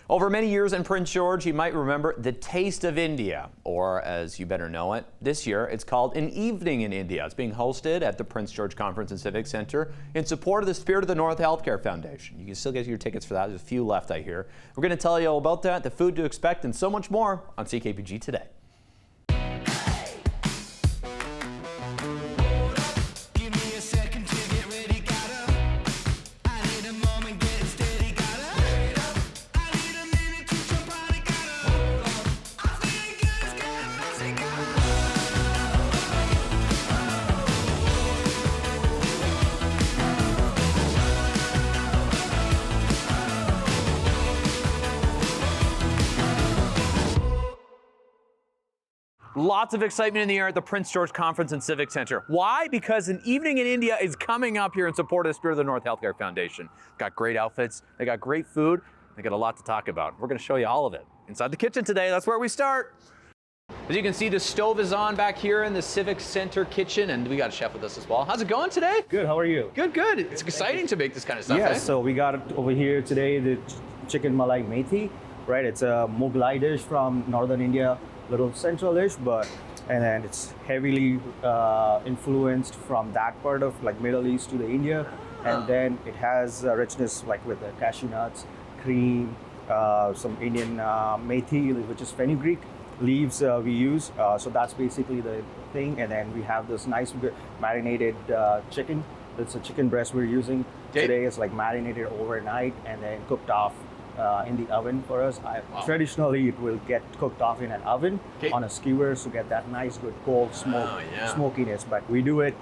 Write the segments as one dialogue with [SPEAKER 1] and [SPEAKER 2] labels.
[SPEAKER 1] Over many years in Prince George, you might remember the Taste of India, or as you better know it, this year it's called An Evening in India. It's being hosted at the Prince George Conference and Civic Centre in support of the Spirit of the North Healthcare Foundation. You can still get your tickets for that. There's a few left, I hear. We're going to tell you all about that, the food to expect, and so much more on CKPG today. Lots of excitement in the air at the Prince George Conference and Civic Centre. Why? Because An Evening in India is coming up here in support of the Spirit of the North Healthcare Foundation. Got great outfits, they got great food, they got a lot to talk about. We're going to show you all of it inside the kitchen today. That's where we start. As you can see, the stove is on back here in the Civic Centre kitchen, and we got a chef with us as well. How's it going today?
[SPEAKER 2] Good, how are you?
[SPEAKER 1] Good, good. It's exciting to make this kind of stuff,
[SPEAKER 2] Yeah,
[SPEAKER 1] eh?
[SPEAKER 2] so we got over here today the chicken malai methi, right? It's a Mughlai dish from northern India, little central dish, and then it's heavily influenced from that part of like Middle East to the India, and then it has richness like with the cashew nuts, cream, some Indian methi, which is fenugreek leaves we use. So that's basically the thing, and then we have this nice marinated chicken. It's a chicken breast we're using today. It's like marinated overnight and then cooked off in the oven for us. Traditionally, it will get cooked off in an oven on a skewer to get that nice, good cold smoke, smokiness. But we do it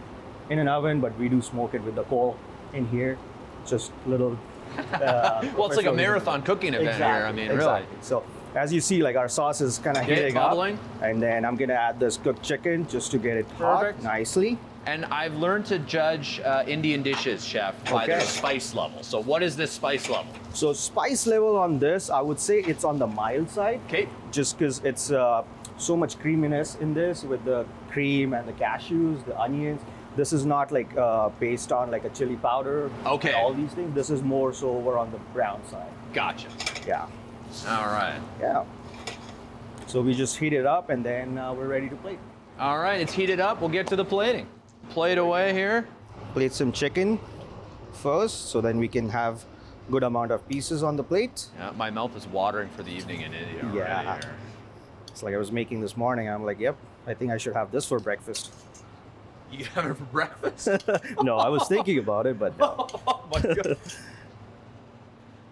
[SPEAKER 2] in an oven, but we do smoke it with the coal in here. Just little.
[SPEAKER 1] Well, it's like a marathon cooking event here. I mean, really.
[SPEAKER 2] So as you see, like our sauce is kind of heating
[SPEAKER 1] bubbling.
[SPEAKER 2] Up, and then I'm gonna add this cooked chicken just to get it hot nicely.
[SPEAKER 1] And I've learned to judge Indian dishes, chef, by their spice level. So what is this spice level?
[SPEAKER 2] So spice level on this, I would say it's on the mild side.
[SPEAKER 1] Okay.
[SPEAKER 2] Just because it's so much creaminess in this with the cream and the cashews, the onions. This is not like based on like a chili powder.
[SPEAKER 1] Okay.
[SPEAKER 2] And all these things. This is more so over on the brown side.
[SPEAKER 1] Gotcha.
[SPEAKER 2] Yeah.
[SPEAKER 1] All right.
[SPEAKER 2] Yeah. So we just heat it up and then we're ready to plate.
[SPEAKER 1] All right, it's heated up. We'll get to the plating. Plate away here.
[SPEAKER 2] Plate some chicken first, so then we can have good amount of pieces on the plate.
[SPEAKER 1] Yeah, my mouth is watering for the evening in India.
[SPEAKER 2] Yeah. It's like I was making this morning. I'm like, yep, I think I should have this for breakfast.
[SPEAKER 1] You have it for breakfast?
[SPEAKER 2] No, I was thinking about it, but no.
[SPEAKER 1] Oh my God.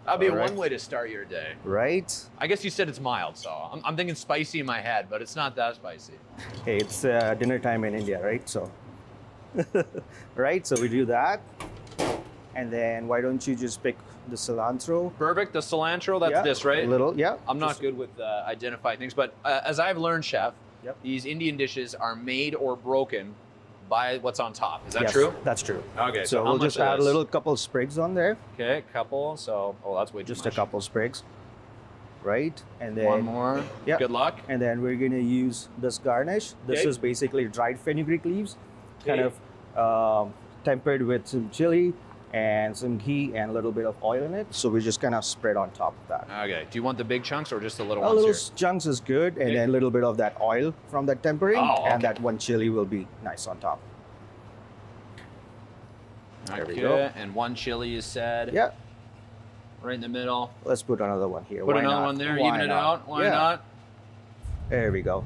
[SPEAKER 1] That'd be one way to start your day.
[SPEAKER 2] Right?
[SPEAKER 1] I guess you said it's mild, so I'm thinking spicy in my head, but it's not that spicy.
[SPEAKER 2] Hey, it's dinner time in India, right? So, right? So we do that. And then why don't you just pick the cilantro?
[SPEAKER 1] Perfect. The cilantro, that's this, right?
[SPEAKER 2] A little, yeah.
[SPEAKER 1] I'm not good with identifying things, but as I've learned, chef, these Indian dishes are made or broken by what's on top. Is that true?
[SPEAKER 2] That's true.
[SPEAKER 1] Okay,
[SPEAKER 2] so we'll just add a little couple sprigs on there.
[SPEAKER 1] Okay, couple. So, that's way too
[SPEAKER 2] just
[SPEAKER 1] much.
[SPEAKER 2] A couple sprigs, right? And then
[SPEAKER 1] one more. Yeah. Good luck.
[SPEAKER 2] And then we're gonna use this garnish. This is basically dried fenugreek leaves, kind of tempered with some chili and some ghee and a little bit of oil in it. So we just kind of spread on top of that.
[SPEAKER 1] Okay. Do you want the big chunks or just the little
[SPEAKER 2] ones?
[SPEAKER 1] Little
[SPEAKER 2] chunks is good, and then a little bit of that oil from that tempering, and that one chili will be nice on top.
[SPEAKER 1] There we go. And one chili, you said.
[SPEAKER 2] Yeah.
[SPEAKER 1] Right in the middle.
[SPEAKER 2] Let's put another one here.
[SPEAKER 1] Put another one there. Even it out. Why not?
[SPEAKER 2] There we go.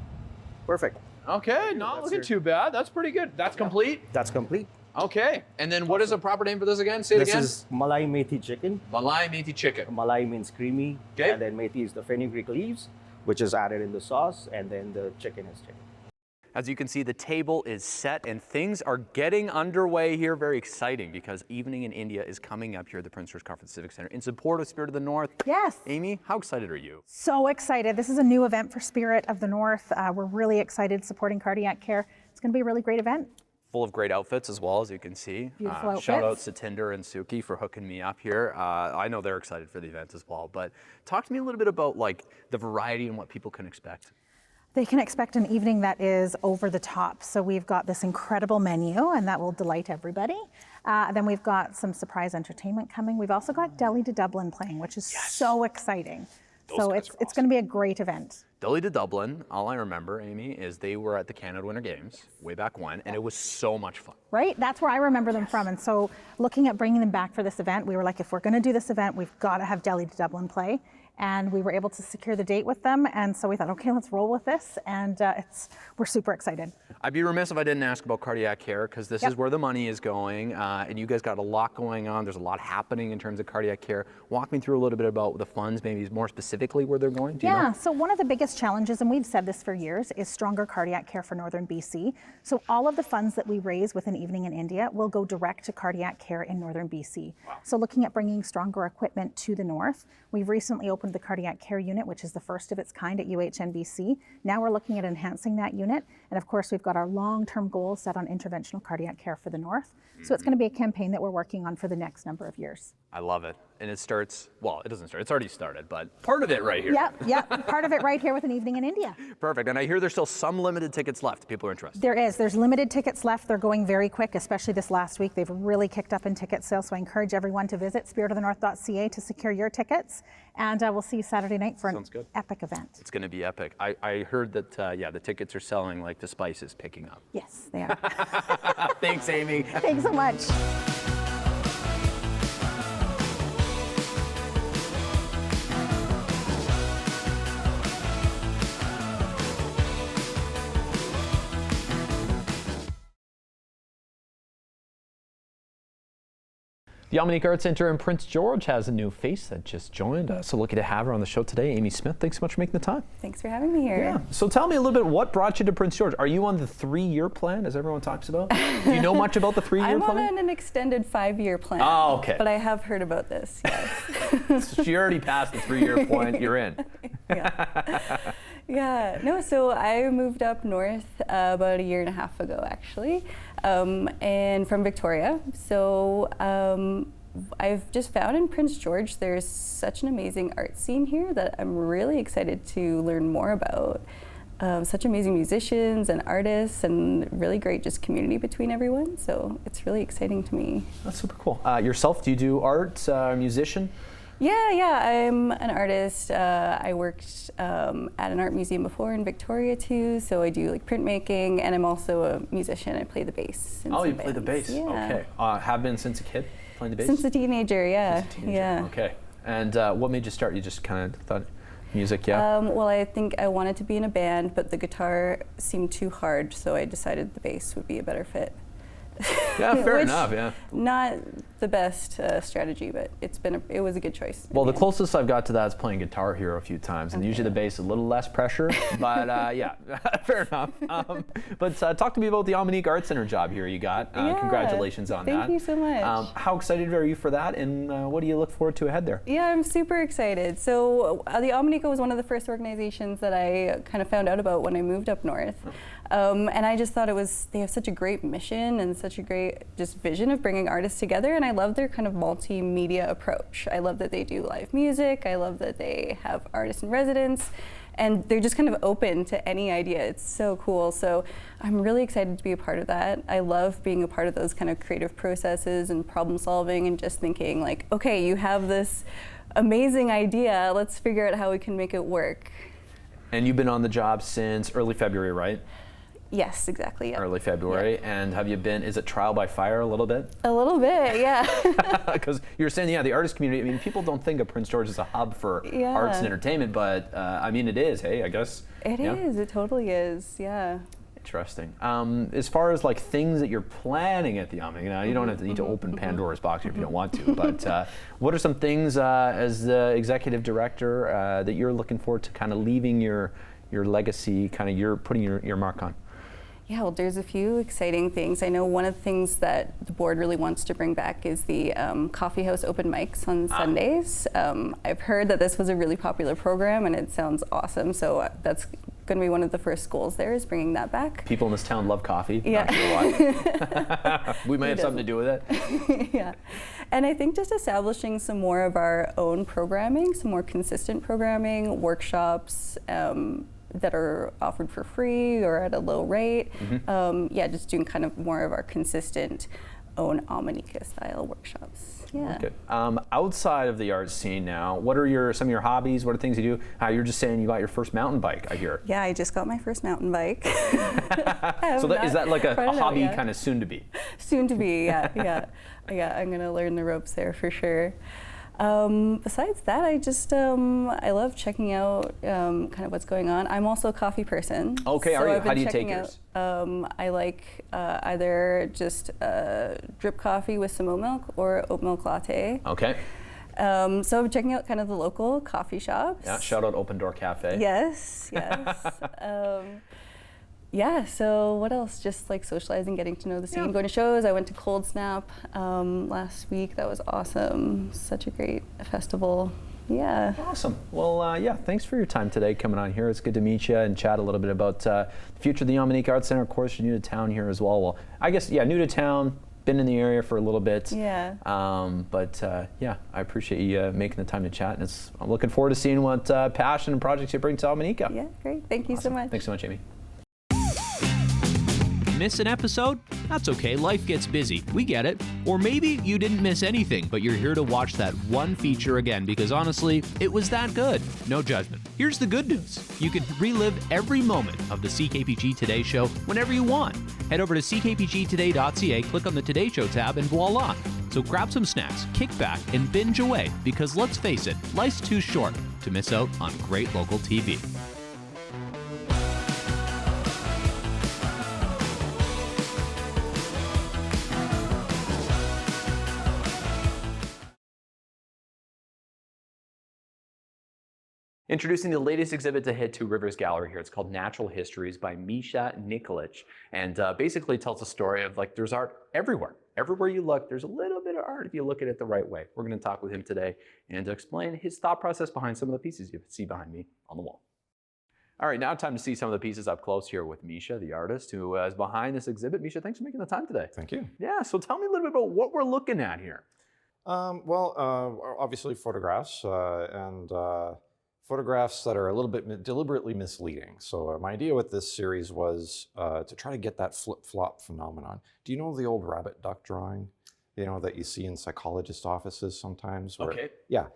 [SPEAKER 2] Perfect.
[SPEAKER 1] Okay. Not looking too bad. That's pretty good. That's complete.
[SPEAKER 2] That's complete.
[SPEAKER 1] Okay. And then what is the proper name for this again? Say it again.
[SPEAKER 2] This is malai methi chicken.
[SPEAKER 1] Malai methi chicken.
[SPEAKER 2] Malai means creamy.
[SPEAKER 1] Okay.
[SPEAKER 2] And then methi is the fenugreek leaves, which is added in the sauce, and then the chicken is chicken.
[SPEAKER 1] As you can see, the table is set and things are getting underway here. Very exciting because Evening in India is coming up here at the Prince George Conference Civic Centre in support of Spirit of the North.
[SPEAKER 3] Yes.
[SPEAKER 1] Amy, how excited are you?
[SPEAKER 3] So excited. This is a new event for Spirit of the North. We're really excited supporting cardiac care. It's going to be a really great event.
[SPEAKER 1] Full of great outfits as well, as you can see.
[SPEAKER 3] Beautiful outfits.
[SPEAKER 1] Shout outs to Tinder and Suki for hooking me up here. I know they're excited for the event as well, but talk to me a little bit about like the variety and what people can expect.
[SPEAKER 3] They can expect an evening that is over the top. So we've got this incredible menu and that will delight everybody. Then we've got some surprise entertainment coming. We've also got Delhi to Dublin playing, which is so exciting. So
[SPEAKER 1] guys
[SPEAKER 3] it's going to be a great event.
[SPEAKER 1] Delhi to Dublin, all I remember, Amy, is they were at the Canada Winter Games way back when, and it was so much fun.
[SPEAKER 3] Right? That's where I remember them from. And so looking at bringing them back for this event, we were like, if we're going to do this event, we've got to have Delhi to Dublin play. And we were able to secure the date with them. And so we thought, okay, let's roll with this. And we're super excited.
[SPEAKER 1] I'd be remiss if I didn't ask about cardiac care, because this is where the money is going. And you guys got a lot going on. There's a lot happening in terms of cardiac care. Walk me through a little bit about the funds, maybe more specifically where they're going. Do you know?
[SPEAKER 3] So one of the biggest challenges, and we've said this for years, is stronger cardiac care for Northern BC. So all of the funds that we raise with an evening in India will go direct to cardiac care in Northern BC. Wow. So looking at bringing stronger equipment to the north, we've recently opened the cardiac care unit, which is the first of its kind at UHNBC. Now we're looking at enhancing that unit. And of course, we've got our long-term goals set on interventional cardiac care for the north. So it's going to be a campaign that we're working on for the next number of years.
[SPEAKER 1] I love it. And it starts, well, it doesn't start, it's already started, but part of it right here.
[SPEAKER 3] Yep, part of it right here with an evening in India.
[SPEAKER 1] Perfect. And I hear there's still some limited tickets left if people are interested.
[SPEAKER 3] There's limited tickets left. They're going very quick, especially this last week. They've really kicked up in ticket sales. So I encourage everyone to visit spiritofthenorth.ca to secure your tickets. And we'll see you Saturday night for an epic event.
[SPEAKER 1] It's going to be epic. I heard that, the tickets are selling like the spice is picking up.
[SPEAKER 3] Yes, they are.
[SPEAKER 1] Thanks, Amy.
[SPEAKER 3] Thanks so much.
[SPEAKER 1] The Omineca Arts Centre in Prince George has a new face that just joined us. So lucky to have her on the show today. Amy Smith, thanks so much for making the time.
[SPEAKER 4] Thanks for having me here.
[SPEAKER 1] Yeah. So tell me a little bit, what brought you to Prince George? Are you on the 3-year plan, as everyone talks about? Do you know much about the 3-year plan?
[SPEAKER 4] I'm on an extended 5-year plan.
[SPEAKER 1] Oh, okay.
[SPEAKER 4] But I have heard about this, yes.
[SPEAKER 1] So she already passed the 3-year point. You're in.
[SPEAKER 4] Yeah. No, so I moved up north about 1.5 years ago, actually, and from Victoria. So I've just found in Prince George there's such an amazing art scene here that I'm really excited to learn more about. Such amazing musicians and artists, and really great just community between everyone. So it's really exciting to me.
[SPEAKER 1] That's super cool. Yourself, do you do art, musician?
[SPEAKER 4] Yeah, I'm an artist. I worked at an art museum before in Victoria too, so I do like printmaking, and I'm also a musician. I play the bass.
[SPEAKER 1] Oh, you play the bass?
[SPEAKER 4] Yeah.
[SPEAKER 1] Okay. Have been since a kid, playing the bass?
[SPEAKER 4] Since a teenager, yeah.
[SPEAKER 1] Since a teenager.
[SPEAKER 4] Yeah.
[SPEAKER 1] Okay. And what made you start? You just kind of thought music, yeah?
[SPEAKER 4] Well, I think I wanted to be in a band, but the guitar seemed too hard, so I decided the bass would be a better fit.
[SPEAKER 1] Yeah, fair enough, yeah.
[SPEAKER 4] Not the best strategy, but it was a good choice.
[SPEAKER 1] Well, the closest I've got to that is playing Guitar Hero a few times, and usually the bass is a little less pressure, but yeah, fair enough. But talk to me about the Omineca Arts Centre job here you got. Congratulations on that.
[SPEAKER 4] Thank you so much.
[SPEAKER 1] How excited are you for that, and what do you look forward to ahead there?
[SPEAKER 4] Yeah, I'm super excited. So the Omineca was one of the first organizations that I kind of found out about when I moved up north. And I just thought they have such a great mission and such a great just vision of bringing artists together, and I love their kind of multimedia approach. I love that they do live music, I love that they have artists in residence, and they're just kind of open to any idea. It's so cool. So I'm really excited to be a part of that. I love being a part of those kind of creative processes and problem solving, and just thinking like, okay, you have this amazing idea, let's figure out how we can make it work.
[SPEAKER 1] And you've been on the job since early February, right?
[SPEAKER 4] Yes, exactly. Yep.
[SPEAKER 1] Early February. Yep. And have you been, is it trial by fire a little bit?
[SPEAKER 4] A little bit, yeah.
[SPEAKER 1] Because you're saying, the artist community, I mean, people don't think of Prince George as a hub for arts and entertainment, but I mean, it is, hey, I guess.
[SPEAKER 4] It is, it totally is, yeah.
[SPEAKER 1] Interesting. As far as like things that you're planning at the Omineca, you don't have to need to open Pandora's box if you don't want to, but what are some things as the executive director that you're looking forward to kind of leaving your legacy, kind of you're putting your mark on?
[SPEAKER 4] Yeah, well, there's a few exciting things. I know one of the things that the board really wants to bring back is the coffee house open mics on Sundays. I've heard that this was a really popular program, and it sounds awesome, so that's going to be one of the first goals there, is bringing that back.
[SPEAKER 1] People in this town love coffee.
[SPEAKER 4] Yeah.
[SPEAKER 1] Not sure why. We may have something to do with it.
[SPEAKER 4] Yeah. And I think just establishing some more of our own programming, some more consistent programming, workshops, that are offered for free or at a low rate. Yeah, just doing kind of more of our consistent own Omineca style workshops. Yeah.
[SPEAKER 1] Okay. Outside of the art scene now, what are some of your hobbies? What are things you do? You're just saying you got your first mountain bike, I hear.
[SPEAKER 4] Yeah, I just got my first mountain bike.
[SPEAKER 1] So is that like a hobby kind of soon to be?
[SPEAKER 4] Soon to be, yeah. I'm gonna learn the ropes there for sure. Besides that, I just I love checking out kind of what's going on. I'm also a coffee person.
[SPEAKER 1] Okay,
[SPEAKER 4] so
[SPEAKER 1] are you?
[SPEAKER 4] I've been
[SPEAKER 1] How do you
[SPEAKER 4] checking
[SPEAKER 1] take yours?
[SPEAKER 4] I like either just drip coffee with some oat milk or oat milk latte.
[SPEAKER 1] Okay.
[SPEAKER 4] So I'm checking out kind of the local coffee shops.
[SPEAKER 1] Yeah. Shout out Open Door Cafe.
[SPEAKER 4] Yes. Yeah, so what else? Just like socializing, getting to know the scene, going to shows. I went to Cold Snap last week. That was awesome. Such a great festival. Yeah.
[SPEAKER 1] Awesome. Well, yeah, thanks for your time today coming on here. It's good to meet you and chat a little bit about the future of the Omineca Arts Centre. Of course, you're new to town here as well. Well, I guess, yeah, new to town, been in the area for a little bit.
[SPEAKER 4] Yeah.
[SPEAKER 1] But yeah, I appreciate you making the time to chat. And I'm looking forward to seeing what passion and projects you bring to Omineca.
[SPEAKER 4] Yeah, great. Thank you so much.
[SPEAKER 1] Thanks so much, Amy.
[SPEAKER 5] Miss an episode? That's okay, life gets busy. We get it. Or maybe you didn't miss anything, but you're here to watch that one feature again because honestly, it was that good. No judgment. Here's the good news. You can relive every moment of the CKPG Today Show whenever you want. Head over to ckpgtoday.ca, click on the Today Show tab, and voila. So grab some snacks, kick back, and binge away because let's face it, life's too short to miss out on great local TV.
[SPEAKER 1] Introducing the latest exhibit to hit Two Rivers Gallery here. It's called Natural Histories by Misa Nikolic. And basically tells a story of like there's art everywhere. Everywhere you look, there's a little bit of art if you look at it the right way. We're going to talk with him today and explain his thought process behind some of the pieces you see behind me on the wall. All right, now time to see some of the pieces up close here with Misa, the artist who is behind this exhibit. Misa, thanks for making the time today.
[SPEAKER 6] Thank you.
[SPEAKER 1] Yeah, so tell me a little bit about what we're looking at here.
[SPEAKER 6] Obviously photographs and photographs that are a little bit deliberately misleading. So my idea with this series was to try to get that flip-flop phenomenon. Do you know the old rabbit duck drawing? You know, that you see in psychologist offices sometimes? Where,
[SPEAKER 1] Okay.
[SPEAKER 6] Yeah.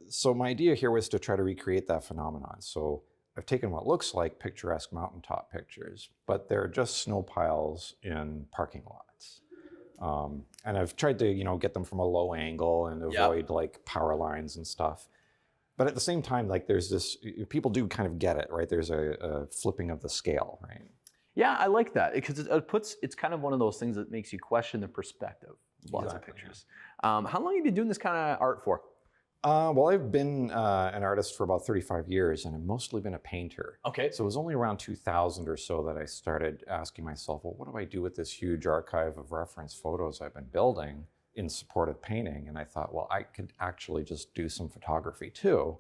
[SPEAKER 6] So my idea here was to try to recreate that phenomenon. So I've taken what looks like picturesque mountaintop pictures, but they're just snow piles in parking lots. And I've tried to, get them from a low angle and avoid like power lines and stuff. But at the same time, like there's this, people do kind of get it, right? There's a flipping of the scale, right?
[SPEAKER 1] Yeah, I like that because it's kind of one of those things that makes you question the perspective of lots of pictures. How long have you been doing this kind of art for?
[SPEAKER 6] Well, I've been an artist for about 35 years and I've mostly been a painter.
[SPEAKER 1] Okay.
[SPEAKER 6] So it was only around 2000 or so that I started asking myself, well, what do I do with this huge archive of reference photos I've been building in support of painting? And I thought, well, I could actually just do some photography too.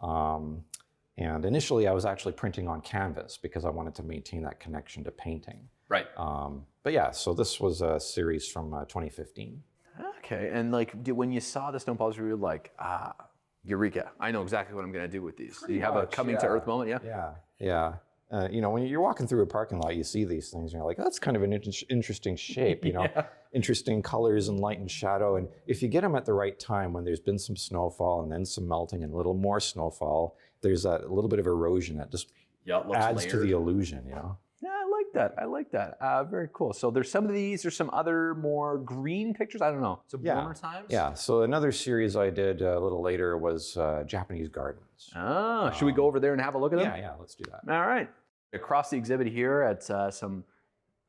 [SPEAKER 6] And initially I was actually printing on canvas because I wanted to maintain that connection to painting.
[SPEAKER 1] Right.
[SPEAKER 6] But yeah, so this was a series from 2015.
[SPEAKER 1] Okay, and like when you saw the stone piles, you were like, eureka, I know exactly what I'm gonna do with these. Do you have a coming to earth moment, yeah?
[SPEAKER 6] Yeah. When you're walking through a parking lot, you see these things and you're like, that's kind of an interesting shape, interesting colors and light and shadow. And if you get them at the right time, when there's been some snowfall and then some melting and a little more snowfall, there's a little bit of erosion that just adds to the illusion,
[SPEAKER 1] Yeah, I like that. Very cool. So there's some of these, there's some other more green pictures. I don't know. So warmer times?
[SPEAKER 6] Yeah, so another series I did a little later was Japanese gardens.
[SPEAKER 1] Oh, should we go over there and have a look at them?
[SPEAKER 6] Yeah, let's do that.
[SPEAKER 1] All right. Across the exhibit here at some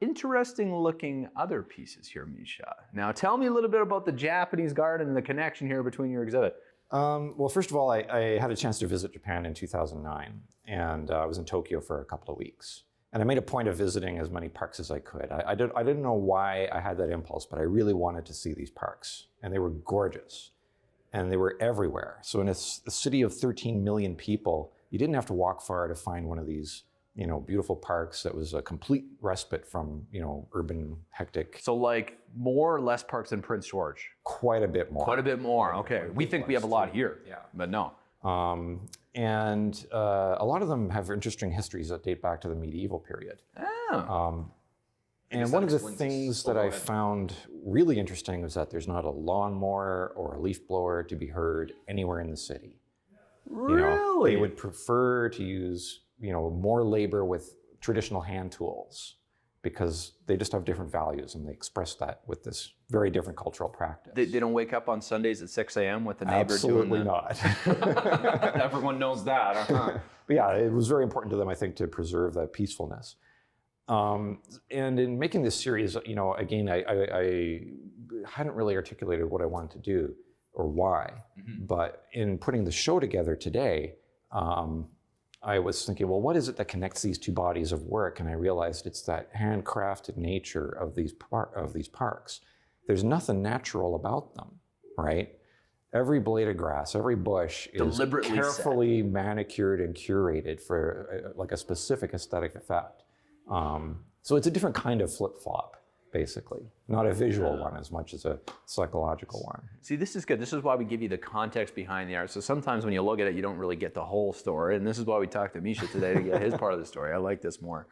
[SPEAKER 1] interesting looking other pieces here, Misa. Now tell me a little bit about the Japanese garden and the connection here between your exhibit.
[SPEAKER 6] Well, first of all, I had a chance to visit Japan in 2009 and I was in Tokyo for a couple of weeks. And I made a point of visiting as many parks as I could. I didn't know why I had that impulse, but I really wanted to see these parks. And they were gorgeous. And they were everywhere. So in a city of 13 million people, you didn't have to walk far to find one of these beautiful parks that was a complete respite from, urban hectic.
[SPEAKER 1] So like more or less parks than Prince George?
[SPEAKER 6] Quite a bit more.
[SPEAKER 1] Quite a bit more, okay. We think we have a lot here, but no.
[SPEAKER 6] And a lot of them have interesting histories that date back to the medieval period.
[SPEAKER 1] Oh.
[SPEAKER 6] And one of the things that I found really interesting was that there's not a lawnmower or a leaf blower to be heard anywhere in the city.
[SPEAKER 1] Really?
[SPEAKER 6] They would prefer to use, more labor with traditional hand tools because they just have different values and they express that with this very different cultural practice.
[SPEAKER 1] They don't wake up on Sundays at 6 a.m. with the neighbor
[SPEAKER 6] Absolutely
[SPEAKER 1] doing
[SPEAKER 6] not.
[SPEAKER 1] Everyone knows that, huh?
[SPEAKER 6] But yeah, it was very important to them, I think, to preserve that peacefulness. And in making this series, again, I hadn't really articulated what I wanted to do or why. But in putting the show together today, I was thinking, well, what is it that connects these two bodies of work? And I realized it's that handcrafted nature of these parks. There's nothing natural about them, right? Every blade of grass, every bush is
[SPEAKER 1] Deliberately
[SPEAKER 6] carefully manicured and curated for like a specific aesthetic effect. So it's a different kind of flip-flop, basically. Not a visual one as much as a psychological one.
[SPEAKER 1] See, this is good. This is why we give you the context behind the art. So sometimes when you look at it, you don't really get the whole story. And this is why we talked to Misha today to get his part of the story. I like this more.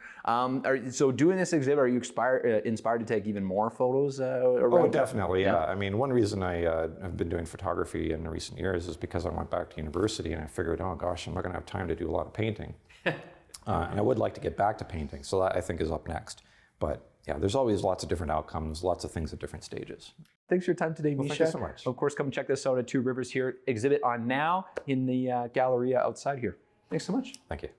[SPEAKER 1] So doing this exhibit, are you inspired to take even more photos around?
[SPEAKER 6] Oh, definitely, yeah. I mean, one reason I have been doing photography in recent years is because I went back to university and I figured, oh gosh, I'm not going to have time to do a lot of painting. And I would like to get back to painting, so that I think is up next. But yeah, there's always lots of different outcomes, lots of things at different stages.
[SPEAKER 1] Thanks for your time today, Misha.
[SPEAKER 6] Thank you so much.
[SPEAKER 1] Of course, come check this out at Two Rivers here. Exhibit on now in the Galleria outside here. Thanks so much.
[SPEAKER 6] Thank you.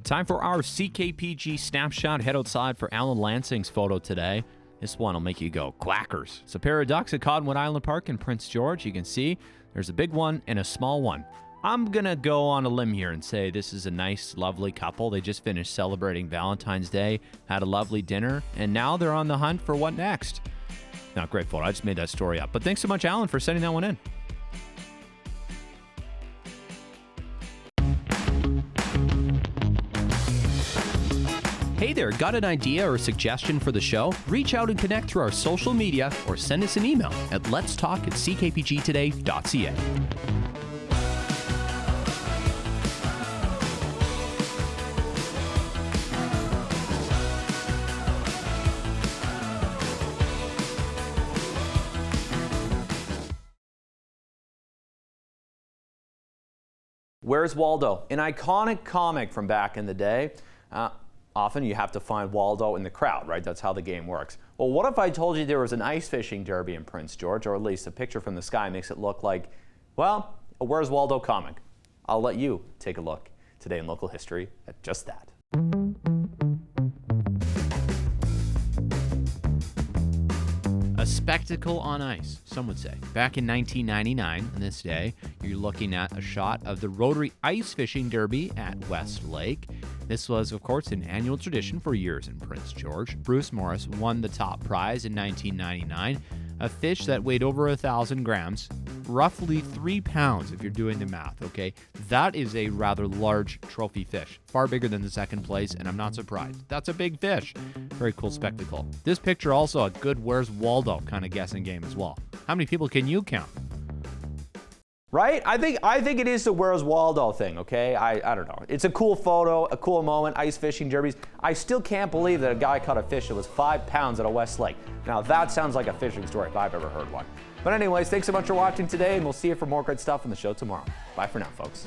[SPEAKER 5] Time for our CKPG snapshot. Head outside for Alan Lansing's photo today. This one will make you go quackers. It's a pair of ducks at Cottonwood Island Park in Prince George. You can see there's a big one and a small one. I'm gonna go on a limb here and say this is a nice, lovely couple. They just finished celebrating Valentine's Day, had a lovely dinner, and now they're on the hunt for what next. Not great photo. I just made that story up. But thanks so much, Alan, for sending that one in. Hey there, got an idea or suggestion for the show? Reach out and connect through our social media or send us an email at letstalk@ckpgtoday.ca.
[SPEAKER 1] Where's Waldo? An iconic comic from back in the day. Often you have to find Waldo in the crowd, right? That's how the game works. Well, what if I told you there was an ice fishing derby in Prince George, or at least a picture from the sky makes it look like, well, a Where's Waldo comic? I'll let you take a look today in local history at just that.
[SPEAKER 5] A spectacle on ice, some would say. Back in 1999, on this day, you're looking at a shot of the Rotary Ice Fishing Derby at West Lake. This was, of course, an annual tradition for years in Prince George. Bruce Morris won the top prize in 1999, a fish that weighed over 1,000 grams, roughly 3 pounds if you're doing the math, okay? That is a rather large trophy fish, far bigger than the second place, and I'm not surprised. That's a big fish. Very cool spectacle. This picture also a good Where's Waldo kind of guessing game as well. How many people can you count?
[SPEAKER 1] Right? I think it is the Where's Waldo thing, okay? I don't know. It's a cool photo, a cool moment, ice fishing derbies. I still can't believe that a guy caught a fish that was 5 pounds at a West Lake. Now that sounds like a fishing story if I've ever heard one. But anyways, thanks so much for watching today, and we'll see you for more great stuff on the show tomorrow. Bye for now, folks.